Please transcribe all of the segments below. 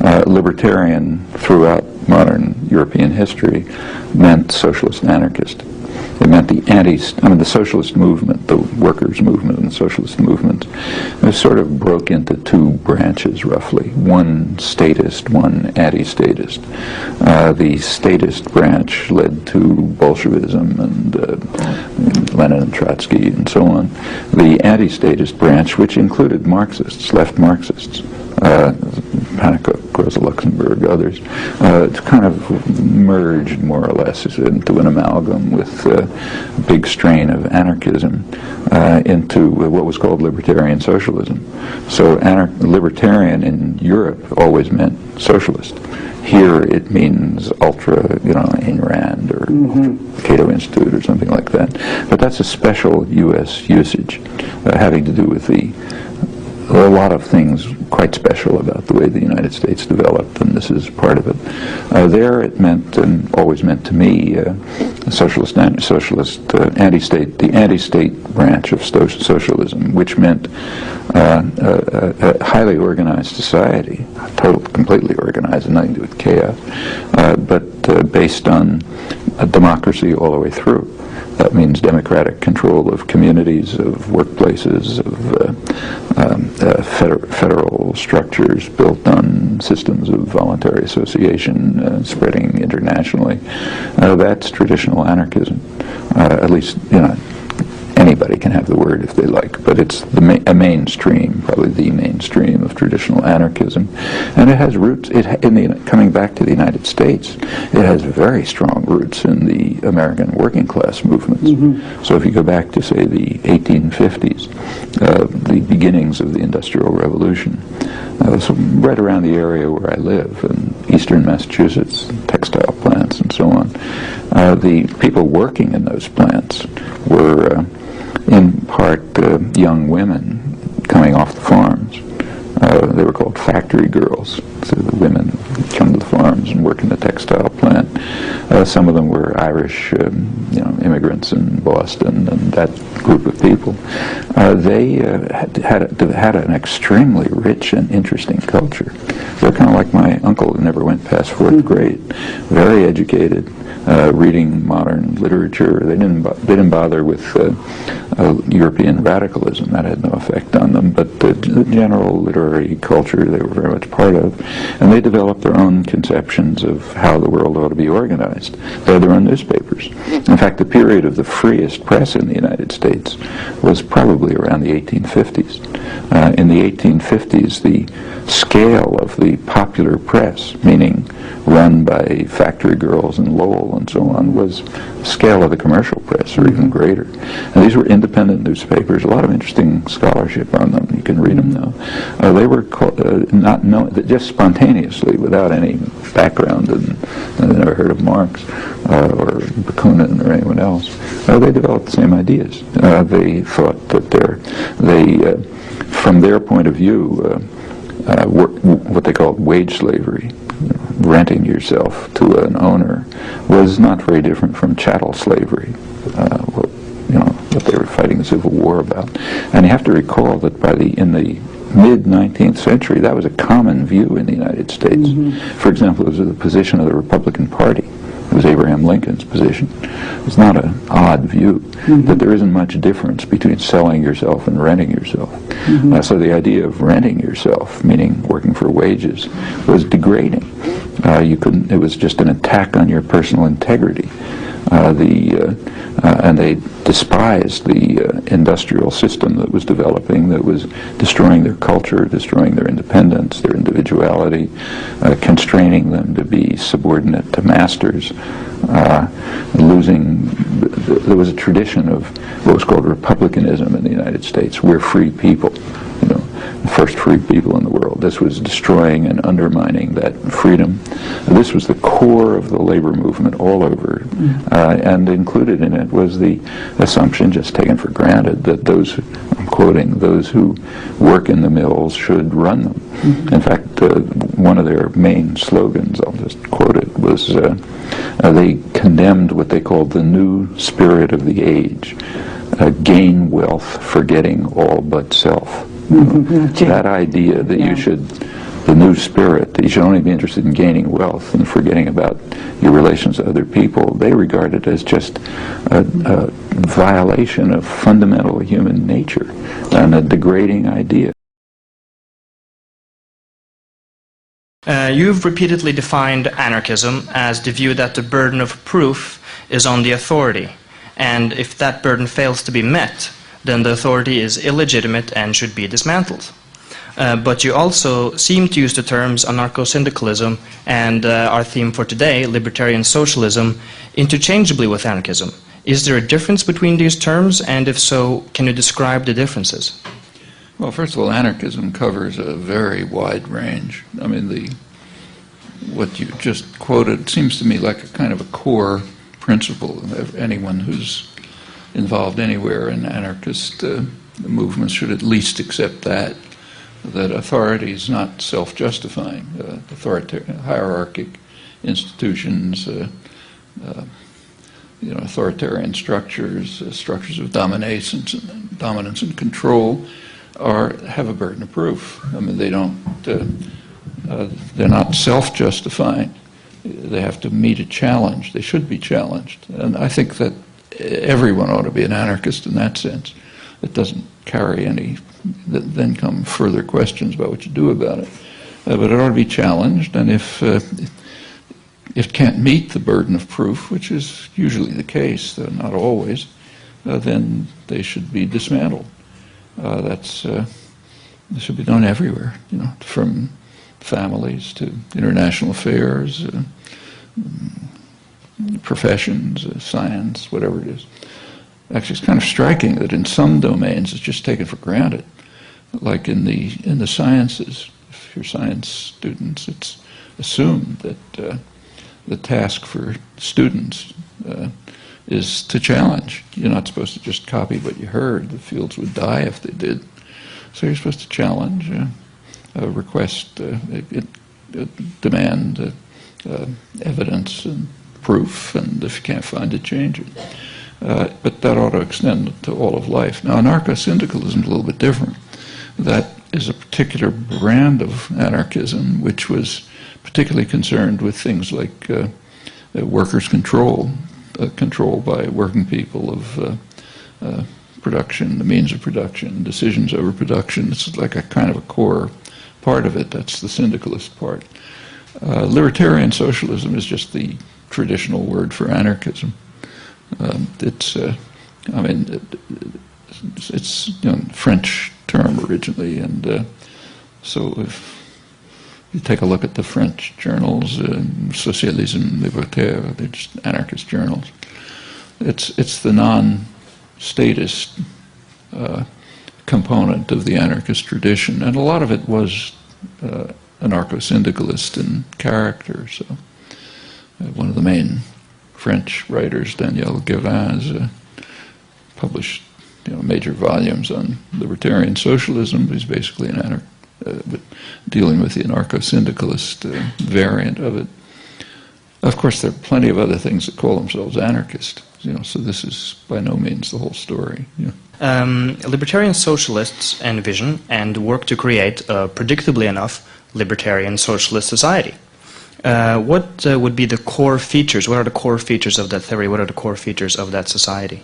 Libertarian throughout modern European history meant socialist anarchist. It meant the socialist movement, the workers' movement and the socialist movement, it sort of broke into two branches, roughly. One statist, one anti-statist. The statist branch led to Bolshevism and Lenin and Trotsky and so on. The anti-statist branch, which included Marxists, left Marxists, Pannekoek, Rosa Luxemburg, others, it's kind of merged more or less into an amalgam with a big strain of anarchism into what was called Libertarian Socialism. So libertarian in Europe always meant socialist. Here it means ultra, Ayn Rand or Cato Institute or something like that. But that's a special U.S. usage having to do with a lot of things quite special about the way the United States developed, and this is part of it. There it meant, and always meant to me, the anti-state branch of socialism, which meant a highly organized society, completely organized, and nothing to do with chaos, but based on a democracy all the way through. That means democratic control of communities, of workplaces, of federal structures built on systems of voluntary association spreading internationally. That's traditional anarchism. At least, anybody can have the word if they like, but it's a mainstream, probably the mainstream of traditional anarchism. And it has roots, coming back to the United States, it has very strong roots in the American working class movements. So if you go back to, say, the 1850s, the beginnings of the Industrial Revolution, so right around the area where I live, in eastern Massachusetts, textile plants and so on, the people working in those plants were in part young women coming off the farms. They were called factory girls. So the women would come to the farms and work in the textile plant. Some of them were Irish, immigrants in Boston, and that group of people. They had an extremely rich and interesting culture. They're kind of like my uncle, who never went past fourth grade. Very educated, reading modern literature. They didn't bother with European radicalism. That had no effect on them. But the general literary culture they were very much part of, and they developed their own conceptions of how the world ought to be organized. They had their own newspapers. In fact, the period of the freest press in the United States was probably around the 1850s. In the 1850s, the scale of the popular press, meaning run by factory girls in Lowell and so on, was the scale of the commercial press, or even greater. And these were independent newspapers, a lot of interesting scholarship on them. You can read them now. They were not known, just spontaneously, without any background, and they never heard of Marx or Bakunin or anyone else. They developed the same ideas. They thought that from their point of view, what they called wage slavery, renting yourself to an owner, was not very different from chattel slavery, what they were fighting the Civil War about. And you have to recall that in the mid-19th century, that was a common view in the United States. For example, it was the position of the Republican Party. It was Abraham Lincoln's position. It's not an odd view that there isn't much difference between selling yourself and renting yourself. So the idea of renting yourself, meaning working for wages, was degrading. It was just an attack on your personal integrity. And they despised the industrial system that was developing, that was destroying their culture, destroying their independence, their individuality, constraining them to be subordinate to masters, there was a tradition of what was called republicanism in the United States. We're free people, the first free people in the world. This was destroying and undermining that freedom. This was the core of the labor movement all over, and included in it was the assumption, just taken for granted, that I'm quoting, those who work in the mills should run them. In fact, one of their main slogans, I'll just quote it, was they condemned what they called the new spirit of the age, gain wealth forgetting all but self. That idea that you should the new spirit. You should only be interested in gaining wealth and forgetting about your relations to other people. They regard it as just a violation of fundamental human nature and a degrading idea. You've repeatedly defined anarchism as the view that the burden of proof is on the authority, and if that burden fails to be met, then the authority is illegitimate and should be dismantled. But you also seem to use the terms anarcho-syndicalism and our theme for today, libertarian socialism, interchangeably with anarchism. Is there a difference between these terms, and if so, can you describe the differences? Well, first of all, anarchism covers a very wide range. I mean, what you just quoted seems to me like a kind of a core principle. Anyone who's involved anywhere in anarchist movements should at least accept that authority is not self-justifying. Hierarchic institutions, authoritarian structures, structures of dominance and control have a burden of proof. I mean, they're not self-justifying. They have to meet a challenge. They should be challenged. And I think that everyone ought to be an anarchist in that sense. It doesn't carry any, then come further questions about what you do about it. But it ought to be challenged, and if it can't meet the burden of proof, which is usually the case, though not always, then they should be dismantled. This should be done everywhere, from families to international affairs, professions, science, whatever it is. Actually, it's kind of striking that in some domains it's just taken for granted. Like in the sciences, if you're science students, it's assumed that the task for students is to challenge. You're not supposed to just copy what you heard. The fields would die if they did. So you're supposed to challenge, request, demand evidence and proof, and if you can't find it, change it. But that ought to extend to all of life. Now, Anarcho-Syndicalism is a little bit different. That is a particular brand of anarchism, which was particularly concerned with things like workers' control by working people of production, the means of production, decisions over production. It's like a kind of a core part of it. That's the syndicalist part. Libertarian socialism is just the traditional word for anarchism. It's a French term originally, and so if you take a look at the French journals, Socialism, Libertaire, they're just anarchist journals. It's the non-statist component of the anarchist tradition, and a lot of it was anarcho-syndicalist in character. So one of the main French writers, Daniel Guérin, published major volumes on libertarian socialism. He's basically an but dealing with the anarcho-syndicalist variant of it. Of course, there are plenty of other things that call themselves anarchist. So this is by no means the whole story. Libertarian socialists envision and work to create a, predictably enough, libertarian socialist society. What would be the core features? What are the core features of that theory? What are the core features of that society?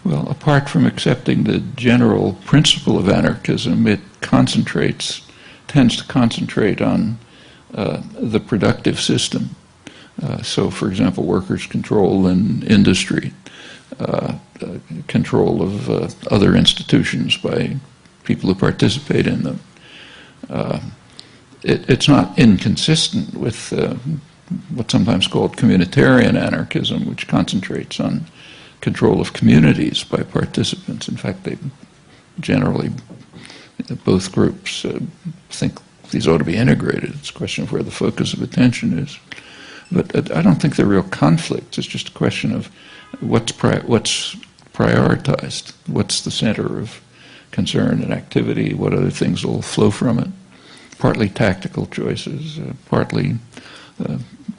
Well, apart from accepting the general principle of anarchism, it tends to concentrate on the productive system. So, for example, workers' control in industry, control of other institutions by people who participate in them. It's not inconsistent with what's sometimes called communitarian anarchism, which concentrates on control of communities by participants. In fact, they generally, both groups think these ought to be integrated. It's a question of where the focus of attention is. But I don't think they're real conflicts. It's just a question of what's prioritized, what's the center of concern and activity, what other things will flow from it. Partly tactical choices, partly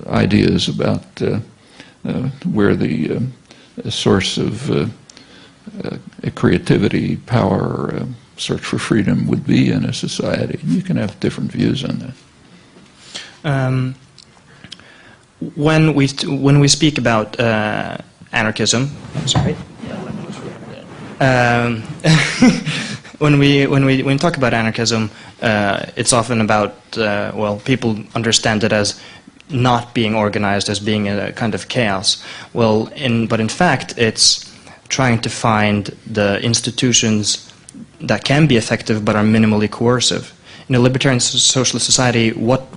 ideas about where the source of creativity, power, search for freedom would be in a society. You can have different views on that. When we speak about anarchism, sorry. When we talk about anarchism, it's often about well, people understand it as not being organized, as being a kind of chaos. Well, but in fact, it's trying to find the institutions that can be effective but are minimally coercive. In a libertarian socialist society, what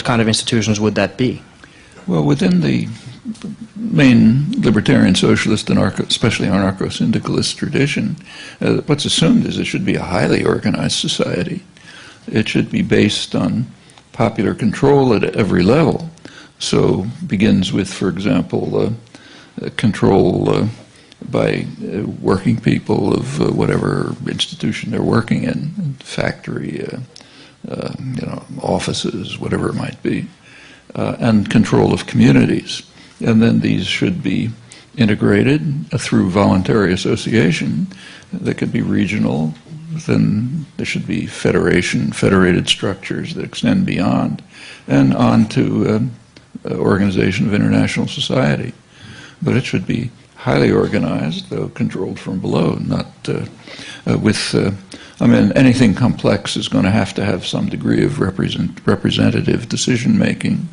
kind of institutions would that be? Well, within the main libertarian socialist, especially anarcho-syndicalist tradition, what's assumed is it should be a highly organized society. It should be based on popular control at every level. So begins with, for example, control by working people of whatever institution they're working in, factory, offices, whatever it might be, and control of communities. And then these should be integrated through voluntary association. They could be regional. Then there should be federated structures that extend beyond, and on to organization of international society. But it should be highly organized, though controlled from below, not I mean, anything complex is going to have some degree of representative decision-making,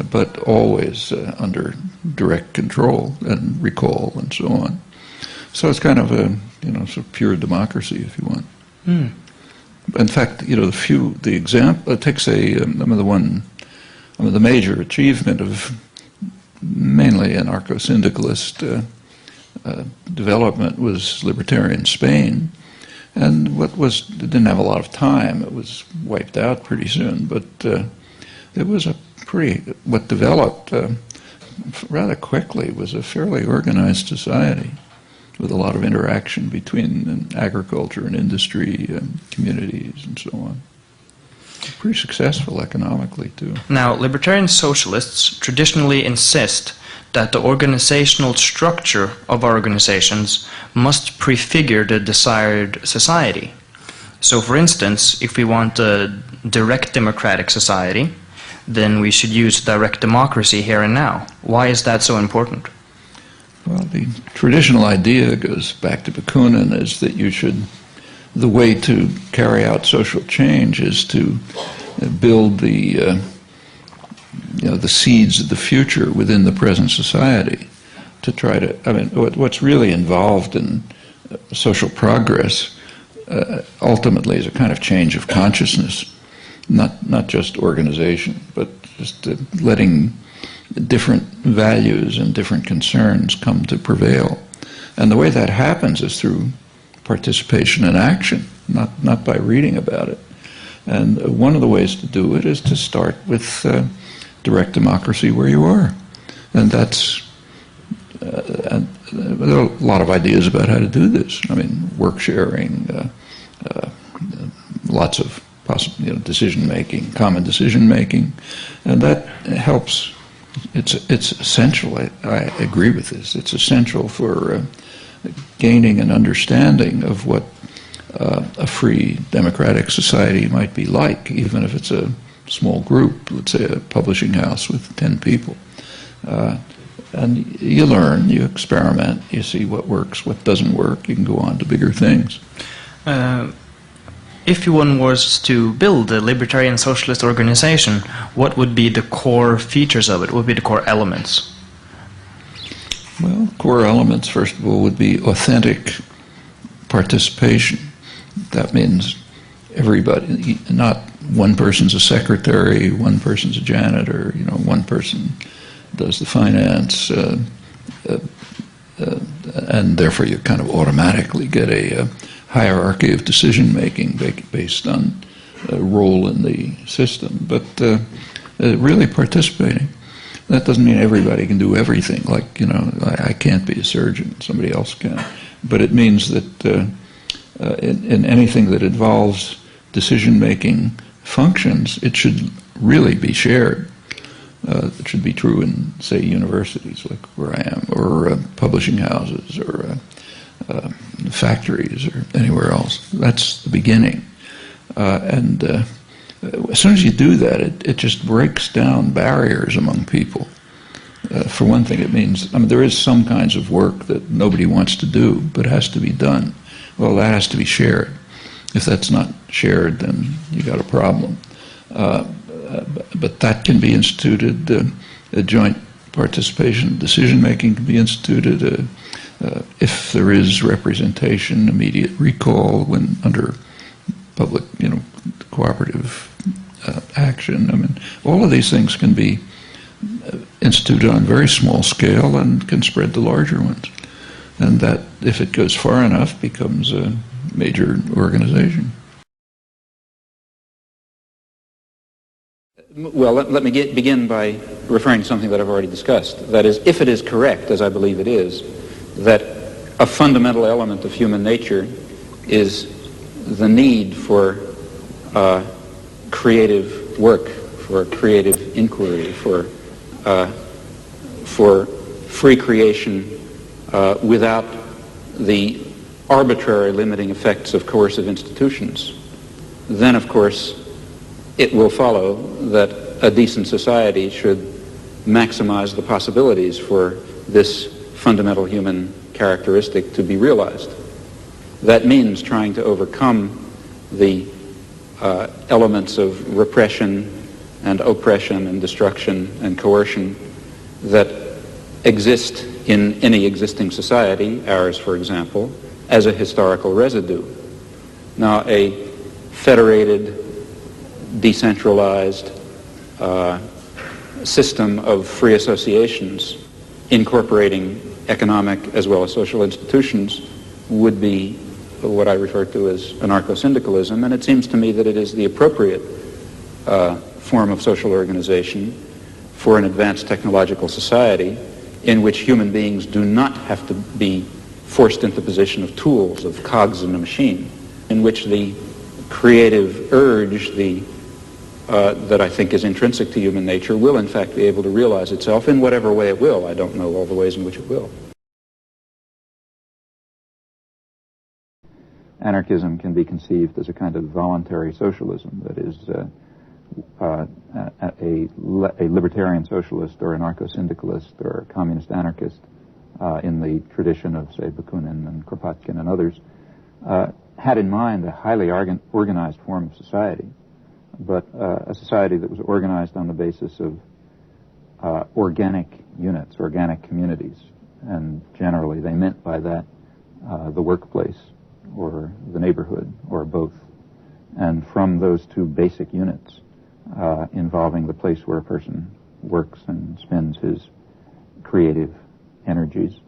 but always under direct control and recall and so on. So it's kind of a, sort of pure democracy, if you want. Mm. In fact, the example, take say, the major achievement of mainly anarcho-syndicalist development was libertarian Spain, and it didn't have a lot of time. It was wiped out pretty soon, but it was what developed rather quickly was a fairly organized society with a lot of interaction between agriculture and industry and communities and so on. Pretty successful economically, too. Now, libertarian socialists traditionally insist that the organizational structure of our organizations must prefigure the desired society. So, for instance, if we want a direct democratic society, then we should use direct democracy here and now. Why is that so important? Well, the traditional idea goes back to Bakunin, is that the way to carry out social change is to build the seeds of the future within the present society. To try to, what's really involved in social progress ultimately is a kind of change of consciousness, not just organization, but just letting different values and different concerns come to prevail. And the way that happens is through participation and action, not by reading about it. And one of the ways to do it is to start with direct democracy where you are. And and there are a lot of ideas about how to do this. Work sharing, lots of possible, decision-making, common decision-making, and that helps. It's essential. I agree with this. It's essential for gaining an understanding of what a free democratic society might be like, even if it's a small group, let's say a publishing house with 10 people. And you learn, you experiment, you see what works, what doesn't work, you can go on to bigger things. If one was to build a libertarian socialist organization, what would be the core features of it? What would be the core elements? Well, core elements, first of all, would be authentic participation. That means everybody, not one person's a secretary, one person's a janitor, one person does the finance, and therefore you kind of automatically get a hierarchy of decision-making based on role in the system, but really participating. That doesn't mean everybody can do everything, like, I can't be a surgeon, somebody else can. But it means that in anything that involves decision-making functions, it should really be shared. It should be true in, say, universities, like where I am, or publishing houses, or factories or anywhere else. That's the beginning. And as soon as you do that, it just breaks down barriers among people. For one thing, it means, I mean, there is some kinds of work that nobody wants to do, but has to be done. Well, that has to be shared. If that's not shared, then you got a problem. But that can be instituted. A joint participation, decision-making can be instituted. If there is representation, immediate recall when under public, cooperative action. I mean, all of these things can be instituted on a very small scale and can spread to larger ones. And that, if it goes far enough, becomes a major organization. Well, let me begin by referring to something that I've already discussed. That is, if it is correct, as I believe it is, that a fundamental element of human nature is the need for creative work, for creative inquiry, for free creation without the arbitrary limiting effects of coercive institutions, then, of course, it will follow that a decent society should maximize the possibilities for this fundamental human characteristic to be realized. That means trying to overcome the elements of repression and oppression and destruction and coercion that exist in any existing society, ours, for example, as a historical residue. Now, a federated, decentralized system of free associations incorporating economic as well as social institutions would be what I refer to as Anarcho-Syndicalism, and it seems to me that it is the appropriate form of social organization for an advanced technological society in which human beings do not have to be forced into the position of tools, of cogs in a machine, in which the creative urge, that I think is intrinsic to human nature, will in fact be able to realize itself in whatever way it will. I don't know all the ways in which it will. Anarchism can be conceived as a kind of voluntary socialism, that is, a libertarian socialist or anarcho-syndicalist or a communist anarchist in the tradition of, say, Bakunin and Kropotkin and others, had in mind a highly organized form of society, but a society that was organized on the basis of organic units, organic communities, and generally they meant by that the workplace or the neighborhood or both. And from those two basic units involving the place where a person works and spends his creative energies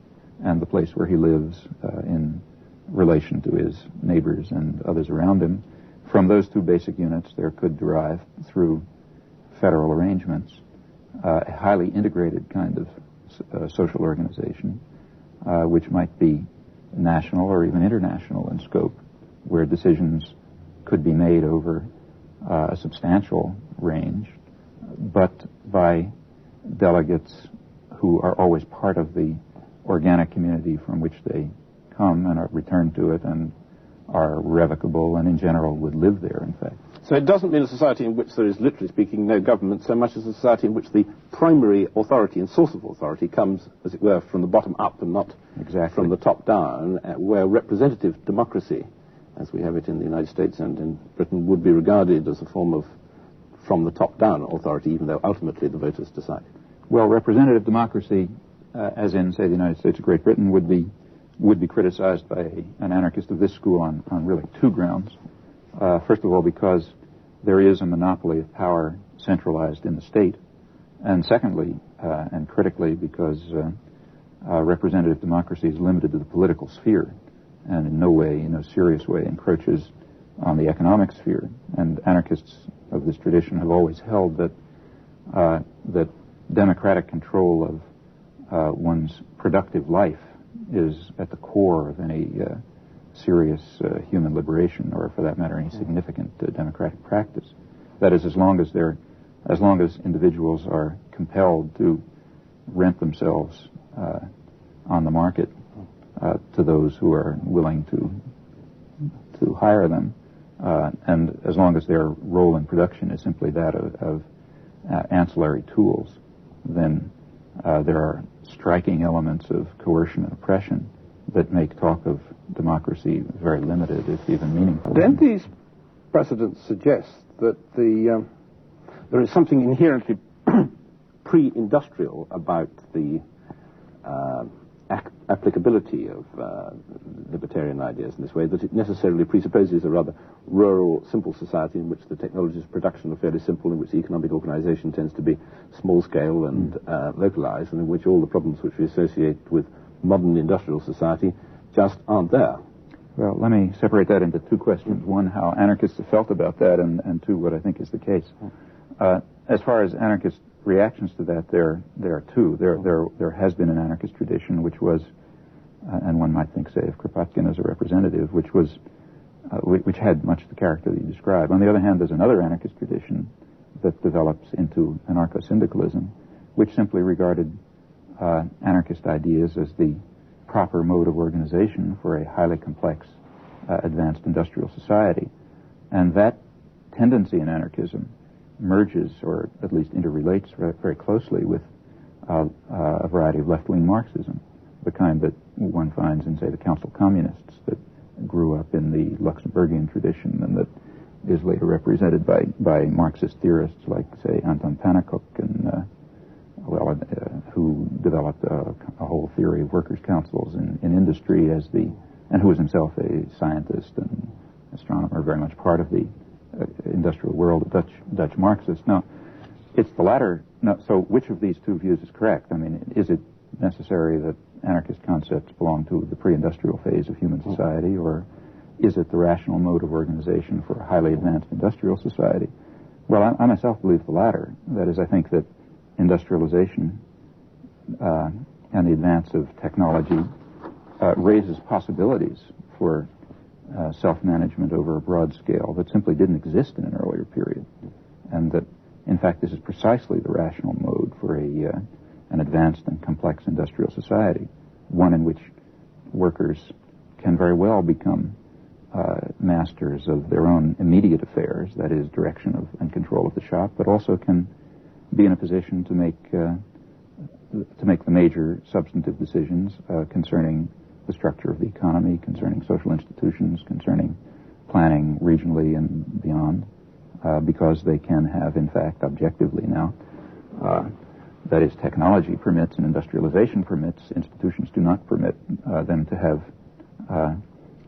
and the place where he lives in relation to his neighbors and others around him, from those two basic units there could derive through federal arrangements a highly integrated kind of social organization which might be national or even international in scope, where decisions could be made over a substantial range, but by delegates who are always part of the organic community from which they come and are returned to it and are revocable and in general would live there, in fact. So it doesn't mean a society in which there is, literally speaking, no government so much as a society in which the primary authority and source of authority comes, as it were, from the bottom up and not from the top down, where representative democracy, as we have it in the United States and in Britain, would be regarded as a form of from the top down authority, even though ultimately the voters decide. Well, representative democracy, as in, say, the United States or Great Britain, would be criticized by an anarchist of this school on really two grounds. First of all, because there is a monopoly of power centralized in the state, and secondly, and critically, because representative democracy is limited to the political sphere and in no way, in no serious way, encroaches on the economic sphere. And anarchists of this tradition have always held that that democratic control of one's productive life is at the core of any serious human liberation, or for that matter, any significant democratic practice. That is, as long as individuals are compelled to rent themselves on the market to those who are willing to hire them. And as long as their role in production is simply that of ancillary tools, then there are striking elements of coercion and oppression that make talk of democracy very limited, if even meaningful. Don't these precedents suggest that there is something inherently pre-industrial about the applicability of libertarian ideas in this way, that it necessarily presupposes a rather rural, simple society in which the technologies of production are fairly simple, in which the economic organization tends to be small-scale and localized, and in which all the problems which we associate with modern industrial society just aren't there? Well, let me separate that into two questions. One, how anarchists have felt about that, and two, what I think is the case. As far as anarchist reactions to that, there are two. There has been an anarchist tradition, which was, and one might think, say, of Kropotkin as a representative, which had much the character that you describe. On the other hand, there's another anarchist tradition that develops into Anarcho-Syndicalism, which simply regarded anarchist ideas as the proper mode of organization for a highly complex, advanced industrial society. And that tendency in anarchism merges, or at least interrelates very closely with a variety of left-wing Marxism, the kind that one finds in, say, the Council Communists that grew up in the Luxemburgian tradition and that is later represented by Marxist theorists like, say, Anton Pannekoek and who developed a whole theory of workers' councils in industry and who was himself a scientist and astronomer, very much part of the industrial world, Dutch Marxist. Now, it's the latter. Now, so which of these two views is correct? I mean, is it necessary that anarchist concepts belong to the pre-industrial phase of human society, or is it the rational mode of organization for a highly advanced industrial society? Well, I myself believe the latter. That is, I think that industrialization and the advance of technology raises possibilities for self-management over a broad scale that simply didn't exist in an earlier period, and that, in fact, this is precisely the rational mode for an advanced and complex industrial society, one in which workers can very well become masters of their own immediate affairs, that is, direction of and control of the shop, but also can be in a position to make the major substantive decisions concerning the structure of the economy, concerning social institutions, concerning planning regionally and beyond, because they can have, in fact, objectively now, that is, technology permits and industrialization permits, institutions do not permit them to have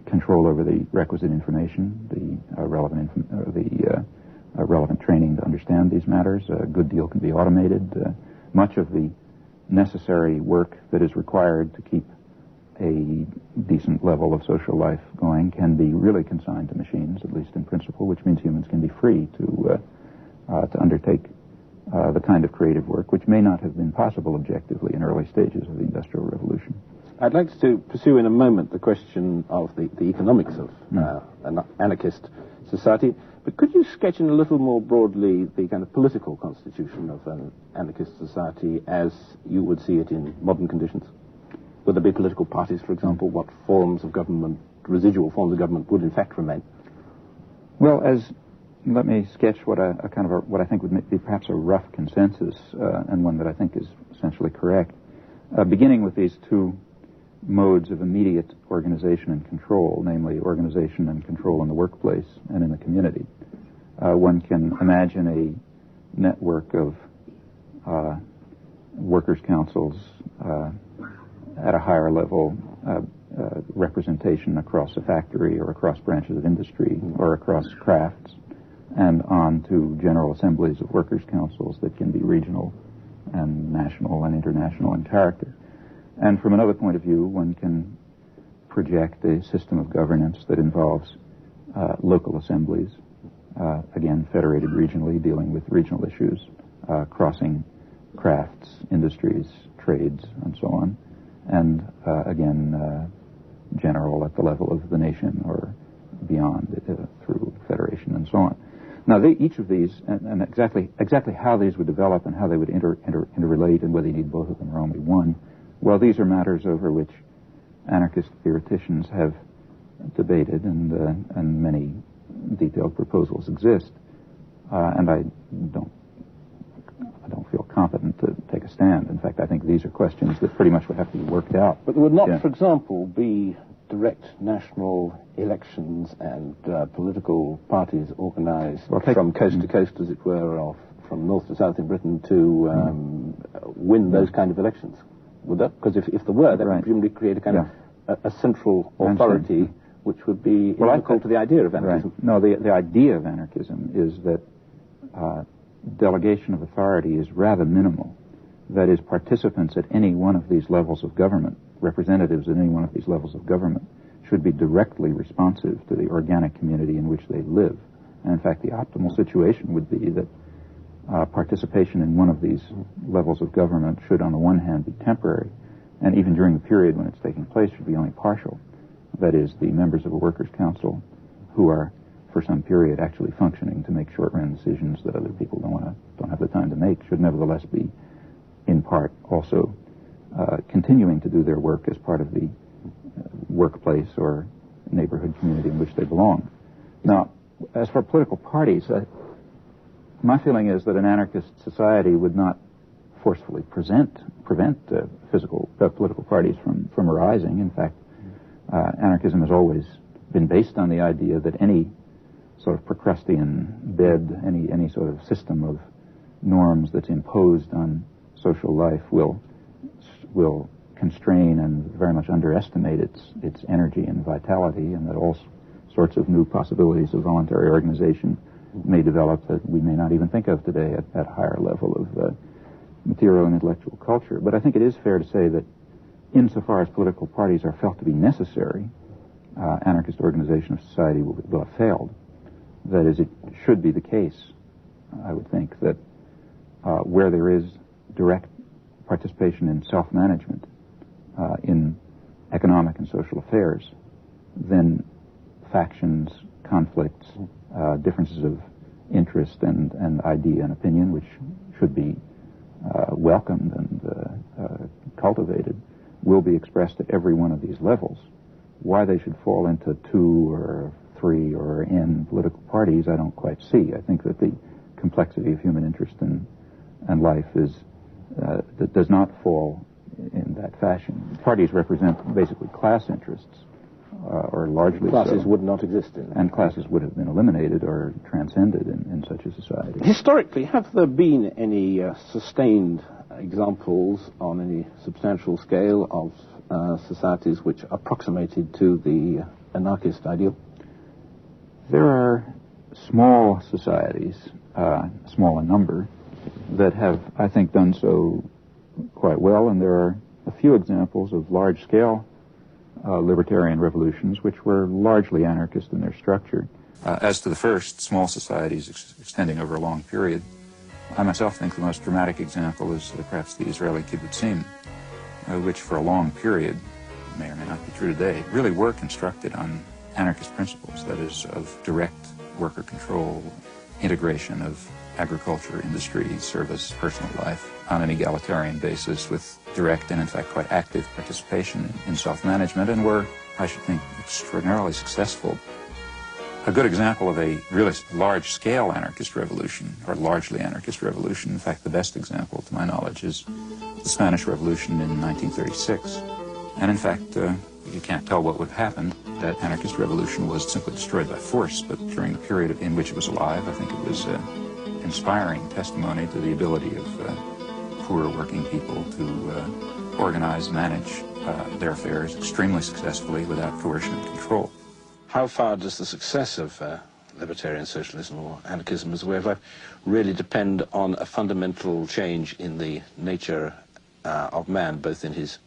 control over the requisite information, the relevant training to understand these matters. A good deal can be automated. Much of the necessary work that is required to keep a decent level of social life going can be really consigned to machines, at least in principle, which means humans can be free to undertake the kind of creative work which may not have been possible objectively in early stages of the Industrial Revolution. I'd like to pursue in a moment the question of the economics of an anarchist society, but could you sketch in a little more broadly the kind of political constitution of an anarchist society as you would see it in modern conditions? Would there be political parties, for example? What forms of government, residual forms of government, would in fact remain? Well, let me sketch what I think would be perhaps a rough consensus, and one that I think is essentially correct. Beginning with these two modes of immediate organization and control, namely organization and control in the workplace and in the community. One can imagine a network of workers' councils at a higher level, representation across a factory or across branches of industry or across crafts, and on to general assemblies of workers' councils that can be regional and national and international in character. And from another point of view, one can project a system of governance that involves local assemblies, again, federated regionally, dealing with regional issues, crossing crafts, industries, trades, and so on, and again, general at the level of the nation or beyond through federation and so on. Now, each of these, and exactly how these would develop and how they would interrelate and whether you need both of them or only one, well, these are matters over which anarchist theoreticians have debated, and many detailed proposals exist, and I don't feel competent to take a stand. In fact, I think these are questions that pretty much would have to be worked out. But there would not, for example, be direct national elections and political parties organized from coast to coast, as it were, or from north to south in Britain to win those kind of elections? Would that? Because if there were, that would presumably create a kind of a central authority which would be integral to the idea of anarchism. Right. No, the idea of anarchism is that delegation of authority is rather minimal. That is, participants at any one of these levels of government, representatives at any one of these levels of government, should be directly responsive to the organic community in which they live. And in fact, the optimal situation would be that participation in one of these levels of government should, on the one hand, be temporary, and even during the period when it's taking place, should be only partial. That is, the members of a workers' council who are, for some period, actually functioning to make short-run decisions that other people don't have the time to make, should nevertheless be, in part, also continuing to do their work as part of the workplace or neighborhood community in which they belong. Now, as for political parties, my feeling is that an anarchist society would not forcefully prevent political parties from arising. In fact, anarchism has always been based on the idea that any sort of Procrustean bed, any sort of system of norms that's imposed on social life will constrain and very much underestimate its energy and vitality, and that all sorts of new possibilities of voluntary organization may develop that we may not even think of today at that higher level of material and intellectual culture. But I think it is fair to say that insofar as political parties are felt to be necessary, anarchist organization of society will have failed. That is, it should be the case, I would think, that where there is direct participation in self-management in economic and social affairs, then factions, conflicts, differences of interest and idea and opinion, which should be welcomed and cultivated, will be expressed at every one of these levels. Why they should fall into 2 or 3 or N political parties, I don't quite see. I think that the complexity of human interest and life that does not fall in that fashion. Parties represent basically class interests, or largely classes so. Would not exist in. And classes would have been eliminated or transcended in such a society. Historically, have there been any sustained examples on any substantial scale of societies which approximated to the anarchist ideal? There are small societies, small in number, that have, I think, done so quite well, and there are a few examples of large-scale libertarian revolutions which were largely anarchist in their structure. As to the first, small societies extending over a long period, I myself think the most dramatic example is perhaps the Israeli kibbutzim, which for a long period, may or may not be true today, really were constructed on anarchist principles, that is, of direct worker control, integration of agriculture, industry, service, personal life on an egalitarian basis with direct and, in fact, quite active participation in self-management, and were, I should think, extraordinarily successful. A good example of a really large-scale anarchist revolution, or largely anarchist revolution, in fact, the best example, to my knowledge, is the Spanish Revolution in 1936. And, in fact, you can't tell what would have happened. That anarchist revolution was simply destroyed by force, but during the period in which it was alive, I think it was inspiring testimony to the ability of poor working people to organize, manage their affairs extremely successfully without coercion and control. How far does the success of libertarian socialism or anarchism as a way of life really depend on a fundamental change in the nature of man, both in his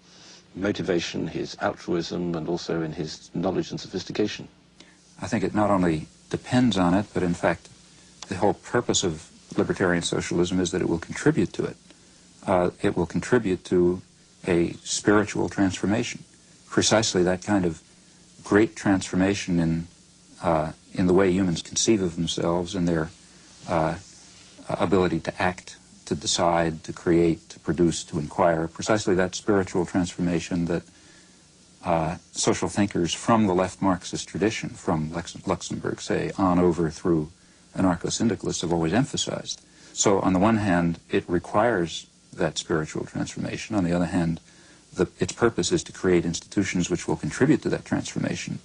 motivation, his altruism, and also in his knowledge and sophistication? I think it not only depends on it, but in fact the whole purpose of libertarian socialism is that it will contribute to it. It will contribute to a spiritual transformation, precisely that kind of great transformation in the way humans conceive of themselves and their ability to act, to decide, to create, to produce, to inquire, precisely that spiritual transformation that social thinkers from the left Marxist tradition, from Luxemburg, say, on over through anarcho-syndicalists have always emphasized. So on the one hand, it requires that spiritual transformation. On the other hand, its purpose is to create institutions which will contribute to that transformation.